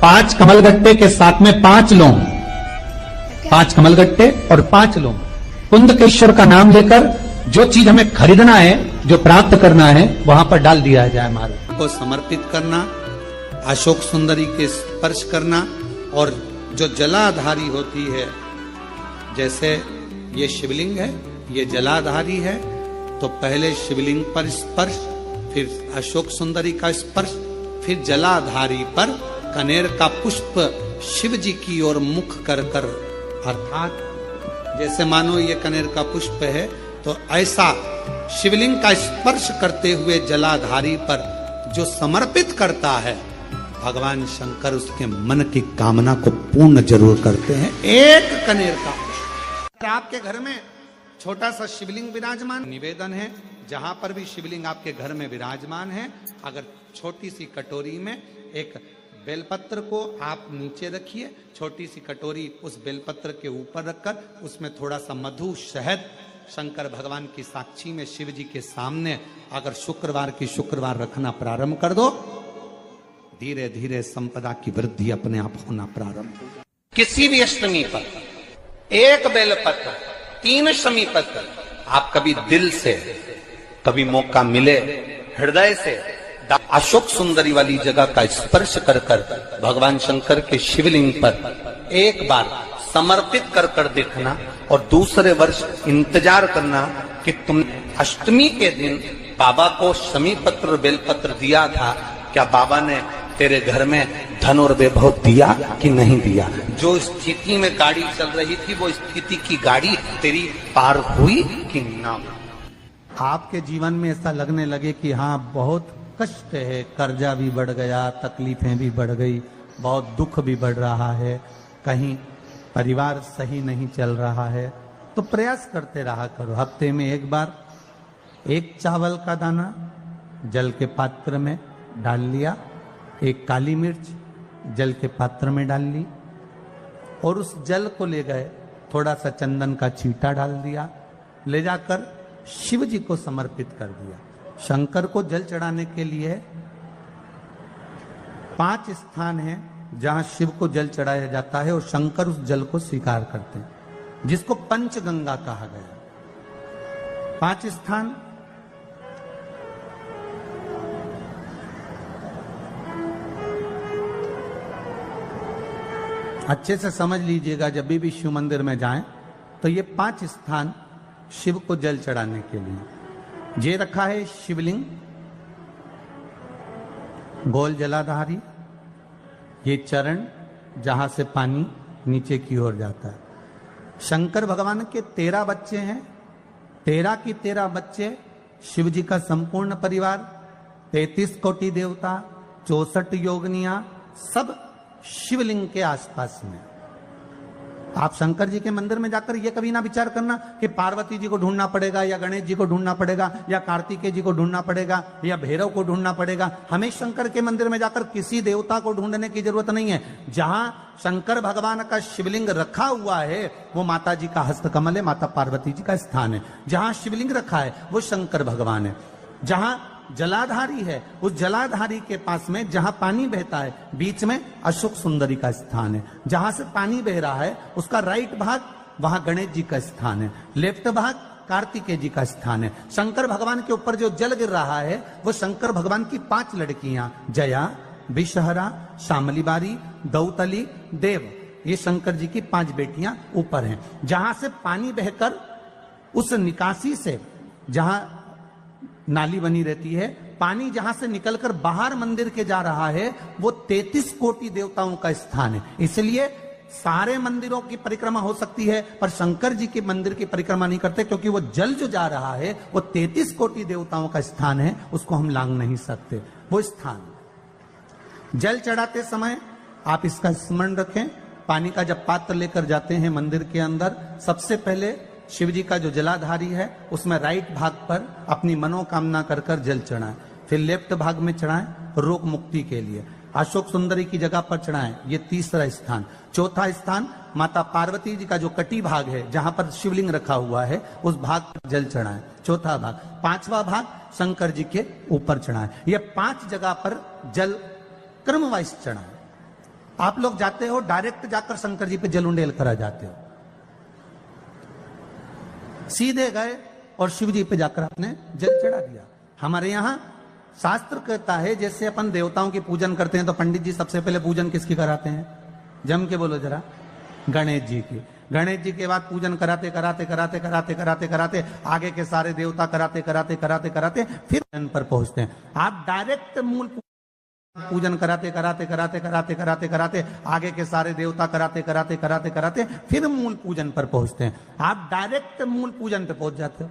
5 कमलगट्टे के साथ में 5 लौंग, 5 कमलगट्टे और 5 लौंग कुंदकेश्वर का नाम लेकर जो चीज हमें खरीदना है, जो प्राप्त करना है, वहां पर डाल दिया जाए। महाराज को समर्पित करना, अशोक सुंदरी के स्पर्श करना, और जो जलाधारी होती है, जैसे ये शिवलिंग है, ये जलाधारी है, तो पहले शिवलिंग पर स्पर्श, फिर अशोक सुंदरी का स्पर्श, फिर जलाधारी पर कनेर का पुष्प शिव जी की ओर मुख कर कर, अर्थात जैसे मानो ये कनेर का पुष्प है, तो ऐसा शिवलिंग का स्पर्श करते हुए जलाधारी पर जो समर्पित करता है, भगवान शंकर उसके मन की कामना को पूर्ण जरूर करते हैं। एक कनेर का पुष्प। आपके घर में छोटा सा शिवलिंग विराजमान, निवेदन है जहां पर भी शिवलिंग आपके घर में विराजमान है, अगर छोटी सी कटोरी में एक बेलपत्र को आप नीचे रखिए, छोटी सी कटोरी उस बेलपत्र के ऊपर रखकर उसमें थोड़ा सा मधु, शहद, शंकर भगवान की साक्षी में शिव जी के सामने अगर शुक्रवार की शुक्रवार रखना प्रारंभ कर दो, धीरे धीरे संपदा की वृद्धि अपने आप होना प्रारंभ हो। किसी भी अष्टमी पर एक बेलपत्र, 3 शमी पत्र, आप कभी दिल से, कभी मौका मिले हृदय से अशोक सुंदरी वाली जगह का स्पर्श कर कर भगवान शंकर के शिवलिंग पर एक बार समर्पित कर कर देखना, और दूसरे वर्ष इंतजार करना कि तुम अष्टमी के दिन बाबा को शमी पत्र बेलपत्र दिया था, क्या बाबा ने तेरे घर में धन और वैभव दिया कि नहीं दिया। जो स्थिति में गाड़ी चल रही थी, वो स्थिति की गाड़ी तेरी पार हुई कि ना। आपके जीवन में ऐसा लगने लगे कि हाँ बहुत कष्ट है, कर्जा भी बढ़ गया, तकलीफें भी बढ़ गई, बहुत दुख भी बढ़ रहा है, कहीं परिवार सही नहीं चल रहा है, तो प्रयास करते रहा करो। हफ्ते में एक बार एक चावल का दाना जल के पात्र में डाल लिया, एक काली मिर्च जल के पात्र में डाल ली, और उस जल को ले गए, थोड़ा सा चंदन का छींटा डाल दिया, ले जाकर शिव जी को समर्पित कर दिया। शंकर को जल चढ़ाने के लिए 5 स्थान हैं जहां शिव को जल चढ़ाया जाता है, और शंकर उस जल को स्वीकार करते हैं, जिसको पंचगंगा कहा गया। 5 स्थान अच्छे से समझ लीजिएगा, जब भी शिव मंदिर में जाएं तो ये 5 स्थान शिव को जल चढ़ाने के लिए ये रखा है। शिवलिंग, गोल जलाधारी, ये चरण जहां से पानी नीचे की ओर जाता है। शंकर भगवान के 13 बच्चे हैं, 13 की 13 बच्चे, शिव जी का संपूर्ण परिवार, 33 कोटि देवता, 64 योगनियां, सब शिवलिंग के आसपास में। आप शंकर जी के मंदिर में जाकर ये कभी ना विचार करना कि पार्वती जी को ढूंढना पड़ेगा, या गणेश जी को ढूंढना पड़ेगा, या कार्तिकेय जी को ढूंढना पड़ेगा, या भैरव को ढूंढना पड़ेगा। हमें शंकर के मंदिर में जाकर किसी देवता को ढूंढने की जरूरत नहीं है। जहां शंकर भगवान का शिवलिंग रखा हुआ है वो माता जी का हस्तकमल है, माता पार्वती जी का स्थान है। जहां शिवलिंग रखा है वो शंकर भगवान है। जहां जलाधारी है, उस जलाधारी के पास में जहां पानी बहता है, बीच में अशोक सुंदरी का स्थान है। जहां से पानी बह रहा है उसका राइट भाग, वहां गणेश जी का स्थान है, लेफ्ट भाग कार्तिकेय जी का स्थान है। शंकर भगवान के ऊपर जो जल गिर रहा है वो शंकर भगवान की 5 लड़कियां, जया, विषहरा, शामलीबारी, दौतली, देव, ये शंकर जी की 5 बेटियां ऊपर हैं। जहां से पानी बहकर उस निकासी से, जहां नाली बनी रहती है, पानी जहां से निकलकर बाहर मंदिर के जा रहा है, वो 33 कोटि देवताओं का स्थान है। इसलिए सारे मंदिरों की परिक्रमा हो सकती है, पर शंकर जी के मंदिर की परिक्रमा नहीं करते, क्योंकि वो जल जो जा रहा है वो 33 कोटि देवताओं का स्थान है, उसको हम लांघ नहीं सकते। वो स्थान जल चढ़ाते समय आप इसका स्मरण रखें। पानी का जब पात्र लेकर जाते हैं मंदिर के अंदर, सबसे पहले शिव जी का जो जलाधारी है उसमें राइट भाग पर अपनी मनोकामना कर कर जल चढ़ाएं, फिर लेफ्ट भाग में चढ़ाएं रोग मुक्ति के लिए। अशोक सुंदरी की जगह पर चढ़ाएं, ये तीसरा स्थान। चौथा स्थान माता पार्वती जी का जो कटी भाग है, जहां पर शिवलिंग रखा हुआ है, उस भाग पर जल चढ़ाएं, चौथा भाग। 5वां भाग शंकर जी के ऊपर चढ़ाएं। ये 5 जगह पर जल क्रमवाइज चढ़ाएं। आप लोग जाते हो डायरेक्ट जाकर शंकर जी पे जल उंडेल करा जाते हो, सीधे गए और शिव जी पे जाकर आपने जल चढ़ा दिया। हमारे यहां शास्त्र कहता है जैसे अपन देवताओं की पूजन करते हैं तो पंडित जी सबसे पहले पूजन किसकी कराते हैं? जम के बोलो जरा, गणेश जी की। गणेश जी के बाद पूजन कराते कराते कराते कराते कराते कराते आगे के सारे देवता कराते कराते कराते कराते फिर जन पर पहुंचते हैं। आप डायरेक्ट मूल पूजन कराते कराते कराते कराते कराते कराते आगे के सारे देवता कराते कराते कराते कराते फिर मूल पूजन पर पहुंचते हैं। आप डायरेक्ट मूल पूजन पे पहुंच जाते हो।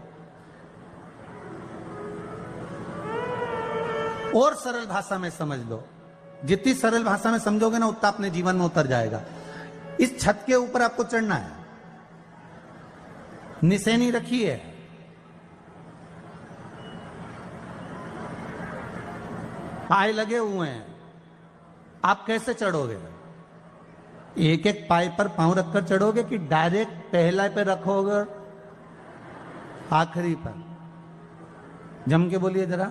और सरल भाषा में समझ लो, जितनी सरल भाषा में समझोगे ना उतना अपने जीवन में उतर जाएगा। इस छत के ऊपर आपको चढ़ना है, निशानी रखी है, पाए लगे हुए हैं, आप कैसे चढ़ोगे? एक एक पाए पर पांव रखकर चढ़ोगे कि डायरेक्ट पहला पे रखोगे आखिरी पर? जम के बोलिए जरा,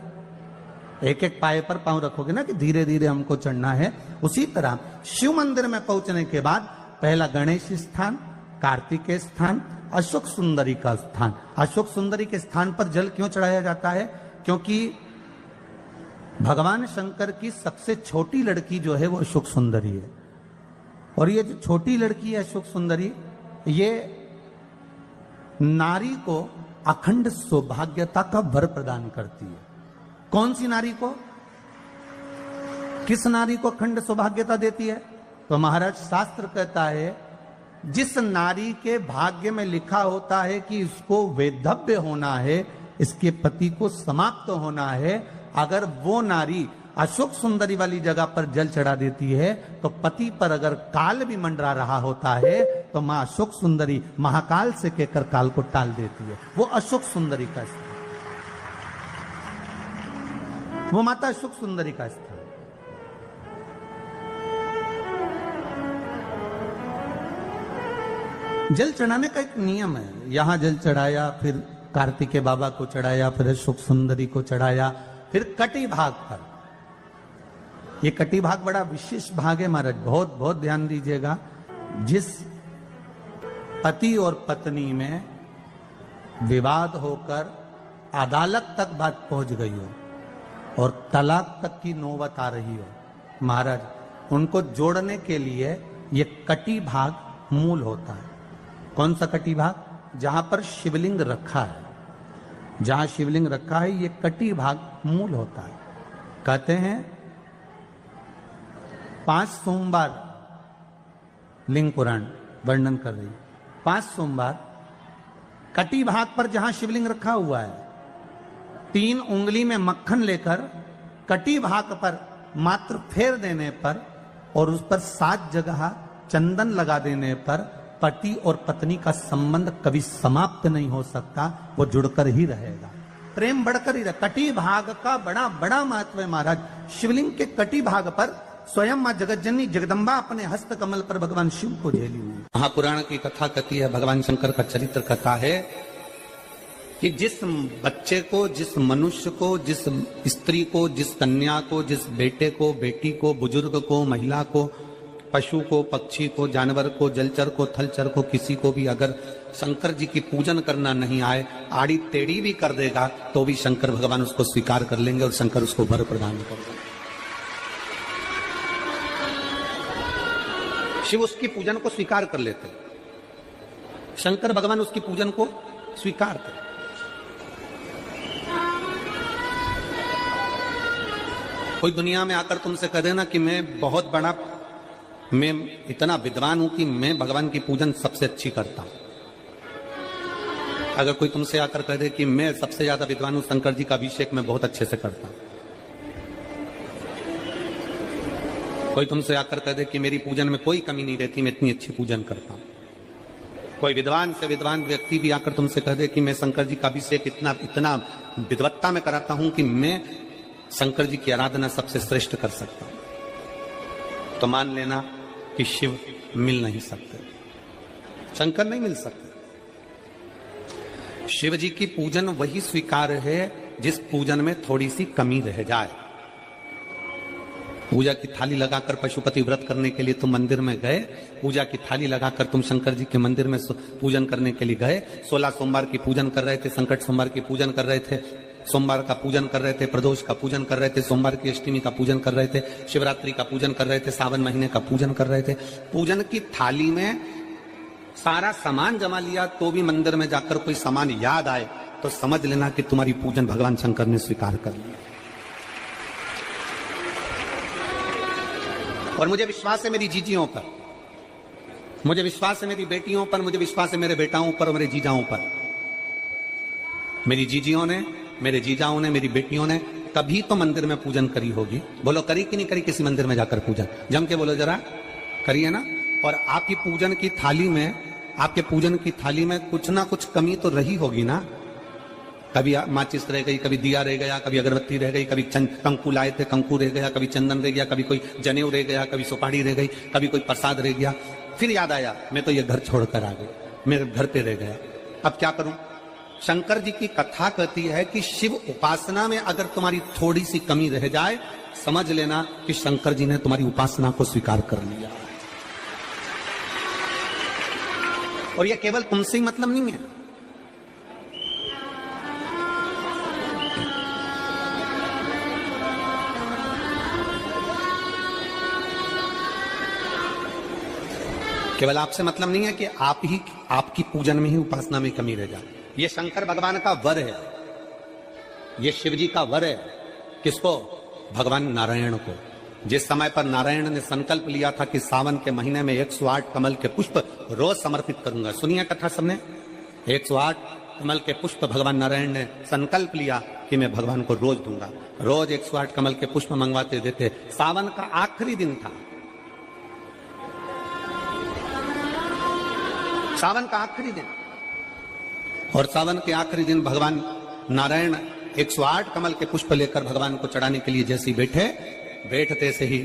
एक एक पाए पर पांव रखोगे ना कि धीरे धीरे हमको चढ़ना है। उसी तरह शिव मंदिर में पहुंचने के बाद पहला गणेश स्थान, कार्तिकेय स्थान, अशोक सुंदरी का स्थान। अशोक सुंदरी के स्थान पर जल क्यों चढ़ाया जाता है? क्योंकि भगवान शंकर की सबसे छोटी लड़की जो है वो अशोक सुंदरी है। और ये जो छोटी लड़की है अशोक सुंदरी, ये नारी को अखंड सौभाग्यता का वर प्रदान करती है। कौन सी नारी को? किस नारी को अखंड सौभाग्यता देती है? तो महाराज शास्त्र कहता है जिस नारी के भाग्य में लिखा होता है कि इसको वैधव्य होना है, इसके पति को समाप्त होना है, अगर वो नारी अशोक सुंदरी वाली जगह पर जल चढ़ा देती है तो पति पर अगर काल भी मंडरा रहा होता है तो मां अशोक सुंदरी महाकाल से कहकर काल को टाल देती है। वो अशोक सुंदरी का स्थान, वो माता अशोक सुंदरी का स्थान। जल चढ़ाने का एक नियम है। यहां जल चढ़ाया, फिर कार्तिकेय बाबा को चढ़ाया, फिर अशोक सुंदरी को चढ़ाया, फिर कटी भाग पर। ये कटी भाग बड़ा विशेष भाग है महाराज, बहुत बहुत ध्यान दीजिएगा। जिस पति और पत्नी में विवाद होकर अदालत तक बात पहुंच गई हो और तलाक तक की नौबत आ रही हो, महाराज उनको जोड़ने के लिए ये कटी भाग मूल होता है। कौन सा कटी भाग? जहां पर शिवलिंग रखा है, जहां शिवलिंग रखा है ये कटी भाग मूल होता है। कहते हैं 5 सोमवार लिंग पुराण वर्णन कर रही, 5 सोमवार कटी भाग पर जहां शिवलिंग रखा हुआ है, 3 उंगली में मक्खन लेकर कटी भाग पर मात्र फेर देने पर और उस पर 7 जगह चंदन लगा देने पर पति और पत्नी का संबंध कभी समाप्त नहीं हो सकता, वो जुड़कर ही रहेगा, प्रेम बढ़कर ही रहेगा। कटी भाग का बड़ा बड़ा महत्व है महाराज। शिवलिंग के कटी भाग पर स्वयं मां जगतजननी जगदम्बा अपने हस्त कमल पर भगवान शिव को झेली हुई। महापुराण की कथा कहती है, भगवान शंकर का चरित्र कथा है कि जिस बच्चे को, जिस मनुष्य को, जिस स्त्री को, जिस कन्या को, जिस बेटे को, बेटी को, बुजुर्ग को, महिला को, पशु को, पक्षी को, जानवर को, जलचर को, थलचर को, किसी को भी अगर शंकर जी की पूजन करना नहीं आए, आड़ी टेढ़ी भी कर देगा तो भी शंकर भगवान उसको स्वीकार कर लेंगे और शंकर उसको वर प्रदान करेंगे। शिव उसकी पूजन को स्वीकार कर लेते, शंकर भगवान उसकी पूजन को स्वीकार करते। कोई दुनिया में आकर तुमसे कह देना कि मैं इतना विद्वान हूं कि मैं भगवान की पूजन सबसे अच्छी करता हूं। अगर कोई तुमसे आकर कह दे कि मैं सबसे ज्यादा विद्वान हूं, शंकर जी का अभिषेक मैं बहुत अच्छे से करता हूं। कोई तुमसे आकर कह दे कि मेरी पूजन में कोई कमी नहीं रहती, मैं इतनी अच्छी पूजन करता हूं। कोई विद्वान से विद्वान व्यक्ति भी आकर तुमसे कह दे कि मैं शंकर जी का अभिषेक इतना विद्वत्ता में कराता हूं कि मैं शंकर जी की आराधना सबसे श्रेष्ठ कर सकता हूं, तो मान लेना कि शिव मिल नहीं सकते, शंकर नहीं मिल सकते। शिव जी की पूजन वही स्वीकार है जिस पूजन में थोड़ी सी कमी रह जाए, पूजा की थाली लगाकर पशुपति व्रत करने के लिए तुम मंदिर में गए, पूजा की थाली लगाकर तुम शंकर जी के मंदिर में पूजन करने के लिए गए, 16 सोमवार की पूजन कर रहे थे, संकट सोमवार की पूजन कर रहे थे, सोमवार का पूजन कर रहे थे, प्रदोष का पूजन कर रहे थे, सोमवार की अष्टमी का पूजन कर रहे थे, शिवरात्रि का पूजन कर रहे थे, सावन महीने का पूजन कर रहे थे। पूजन की थाली में सारा सामान जमा लिया तो भी मंदिर में जाकर कोई सामान याद आए तो समझ लेना कि तुम्हारी पूजन भगवान शंकर ने स्वीकार कर लिया। और मुझे विश्वास है मेरी जीजियों पर, मुझे विश्वास है मेरी बेटियों पर, मुझे विश्वास है मेरे बेटाओं पर और मेरे जीजाओं पर। मेरी जीजियों ने, मेरे जीजाओं ने, मेरी बेटियों ने कभी तो मंदिर में पूजन करी होगी। बोलो करी कि नहीं करी किसी मंदिर में जाकर पूजन? जम के बोलो जरा, करी है ना? और आपकी पूजन की थाली में, आपके पूजन की थाली में कुछ ना कुछ कमी तो रही होगी ना। कभी माचिस रह गई, कभी दिया रह गया, कभी अगरबत्ती रह गई, कभी कंकु लाए थे कंकु रह गया, कभी चंदन रह गया, कभी कोई जनेऊ रह गया, कभी सुपारी रह गई, कभी कोई प्रसाद रह गया। फिर याद आया मैं तो ये घर छोड़कर आ गई, मेरे घर पे रह गया, अब क्या करूं? शंकर जी की कथा कहती है कि शिव उपासना में अगर तुम्हारी थोड़ी सी कमी रह जाए, समझ लेना कि शंकर जी ने तुम्हारी उपासना को स्वीकार कर लिया। और यह केवल तुमसे ही मतलब नहीं है, केवल आपसे मतलब नहीं है कि आप ही आपकी पूजन में ही उपासना में कमी रह जाए। ये शंकर भगवान का वर है, ये शिव जी का वर है। किसको? भगवान नारायण को। जिस समय पर नारायण ने संकल्प लिया था कि सावन के महीने में 108 कमल के पुष्प रोज समर्पित करूंगा, सुनिए कथा सबने, 108 कमल के पुष्प भगवान नारायण ने संकल्प लिया कि मैं भगवान को रोज दूंगा। रोज 108 कमल के पुष्प मंगवाते देते। सावन का आखिरी दिन था, सावन का आखिरी दिन, और सावन के आखिरी दिन भगवान नारायण 108 कमल के पुष्प लेकर भगवान को चढ़ाने के लिए जैसे ही बैठते से ही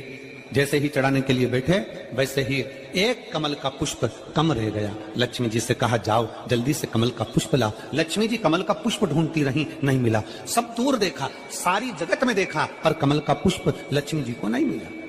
जैसे ही चढ़ाने के लिए बैठे, वैसे ही एक कमल का पुष्प कम रह गया। लक्ष्मी जी से कहा जाओ जल्दी से कमल का पुष्प लाओ। लक्ष्मी जी कमल का पुष्प ढूंढती रही, नहीं मिला। सब दूर देखा, सारी जगत में देखा, पर कमल का पुष्प लक्ष्मी जी को नहीं मिला।